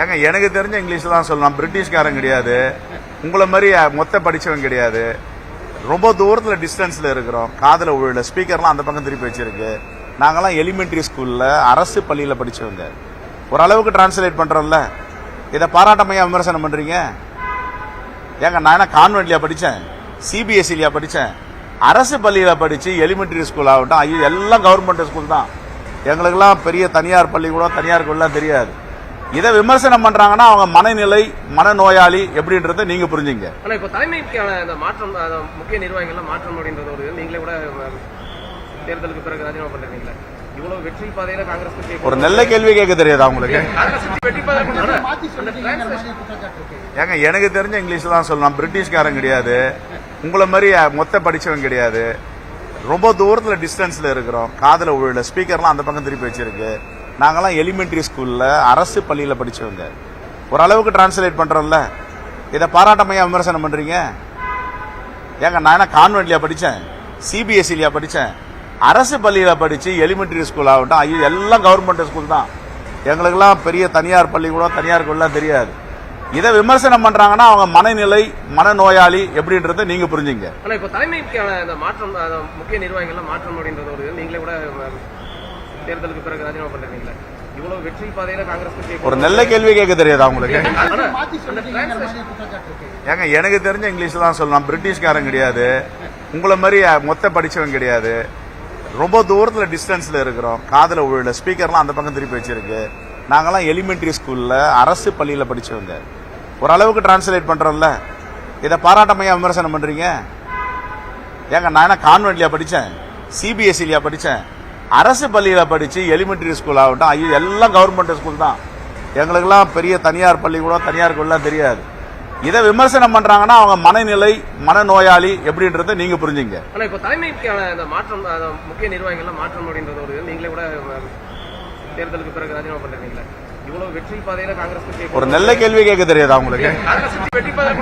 ஏங்க எனக்கு தெரிஞ்ச இங்கிலீஷ் தான் சொல்லலாம். பிரிட்டிஷ்காரன் கிடையாது, உங்களை மாதிரி மொத்த படிச்சவன் கிடையாது. ரொம்ப தூரத்துல டிஸ்டன்ஸ்ல இருக்கிறோம். காதல உள்ள ஸ்பீக்கர்லாம் அந்த பக்கம் திருப்பி வச்சிருக்கு. நாங்கெல்லாம் எலிமெண்டரி ஸ்கூல்ல அரசு பள்ளியில படிச்சவங்க. ஓரளவுக்கு டிரான்ஸ்லேட் பண்றோம்ல. இதை பாராட்டமையா விமர்சனம் பண்றீங்க? ஏங்க நான் என்ன கான்வென்ட்லயா படிச்சேன், சிபிஎஸ்இலயா படிச்சேன்? அரசு பள்ளியில படிச்சு எலிமெண்டரி ஸ்கூல் ஆகட்டும், ஐயோ எல்லாம் கவர்மெண்ட் ஸ்கூல் தான். எங்களுக்கெல்லாம் பெரிய தனியார் பள்ளிக்கூடம், தனியார் ஸ்கூல்லாம் தெரியாது. இதை விமர்சனம் பண்றாங்கன்னா அவங்க மனநிலை, மனநோயாளி எப்படின்றத நீங்க புரிஞ்சுங்க. ஆனா இப்ப தலைமைக்கான இந்த மாற்றம், முக்கிய நிர்வாகிகள் மாற்றம் அப்படின்றது ஒரு நீங்களே கூட தேர்தலுக்கு பிறகு ராஜினாமா பண்றீங்களா? இவ்வளவு வெற்றி பாதையில காங்கிரஸ் ஒரு நல்ல கேள்வி கேட்க தெரியாதா உங்களுக்கு? ஏங்க எனக்கு தெரிஞ்ச இங்கிலீஷ் தான் சொல்லலாம். பிரிட்டிஷ்காரன் கிடையாது, உங்களை மாதிரி மொத்த படிச்சவன் கிடையாது. ரொம்ப தூரத்துல டிஸ்டன்ஸ்ல இருக்கிறோம். காதல உள்ள ஸ்பீக்கர்லாம் அந்த பக்கம் திருப்பி வச்சிருக்கு. நாங்கெல்லாம் எலிமெண்டரி ஸ்கூல்ல அரசு பள்ளியில படிச்சவங்க. ஓரளவுக்கு டிரான்ஸ்லேட் பண்றோம்ல. இதை பாராட்டமையா விமர்சனம் பண்றீங்க? ஏங்க நான் என்ன கான்வென்ட்லயா படிச்சேன், சிபிஎஸ்இலயா படிச்சேன்? அரசு பள்ளியில படிச்சு எலிமெண்டரி ஸ்கூல் ஆகட்டும், ஐயோ எல்லாம் கவர்மெண்ட் ஸ்கூல் தான். எங்களுக்கெல்லாம் பெரிய தனியார் பள்ளிக்கூடம், தனியார் ஸ்கூல்லாம் தெரியாது. இதை விமர்சனம் பண்றாங்கன்னா அவங்க மனநிலை, மனநோயாளி எப்படின்றத நீங்க புரிஞ்சுங்க. ஆனா இப்ப தலைமைக்கான இந்த மாற்றம், முக்கிய நிர்வாகிகள் மாற்றம் அப்படின்றது ஒரு நீங்களே கூட தேர்தலுக்கு பிறகு ராஜினாமா பண்றீங்களா? இவ்வளவு வெற்றி பாதையில காங்கிரஸ் ஒரு நல்ல கேள்வி கேட்க தெரியாதா உங்களுக்கு? ஏங்க எனக்கு தெரிஞ்ச இங்கிலீஷ் தான் சொல்லலாம். பிரிட்டிஷ்காரன் கிடையாது, உங்களை மாதிரி மொத்த படிச்சவன் கிடையாது. ரொம்ப தூரத்துல டிஸ்டன்ஸ்ல இருக்கிறோம். காதல உள்ள ஸ்பீக்கர்லாம் அந்த பக்கம் திருப்பி வச்சிருக்கு. நாங்கெல்லாம் எலிமெண்டரி ஸ்கூல்ல அரசு பள்ளியில படிச்சவங்க. ஓரளவுக்கு டிரான்ஸ்லேட் பண்றோம்ல. இதை பாராட்டமையா விமர்சனம் பண்றீங்க? ஏங்க நான் என்ன கான்வென்ட்லயா படிச்சேன், சிபிஎஸ்இலயா படிச்சேன்? அரசு பள்ளியில படிச்சு எலிமெண்டரி ஸ்கூல் ஆகட்டும், ஐயோ எல்லாம் கவர்மெண்ட் ஸ்கூல் தான். எங்களுக்கெல்லாம் பெரிய தனியார் பள்ளிக்கூடம், தனியார் ஸ்கூல்லாம் தெரியாது. இதை விமர்சனம் பண்றாங்கன்னா அவங்க மனநிலை, மனநோயாளி எப்படின்றத நீங்க புரிஞ்சுங்க. ஆனா இப்ப தலைமைக்கான இந்த மாற்றம், முக்கிய நிர்வாகிகள் மாற்றம் அப்படின்றது ஒரு நீங்களே கூட தேர்தலுக்கு பிறகு ராஜினாமா பண்றீங்களா? இவ்வளவு வெற்றி பாதையில காங்கிரஸ் ஒரு நல்ல கேள்வி கேட்க தெரியாதா உங்களுக்கு? வெற்றி பாதை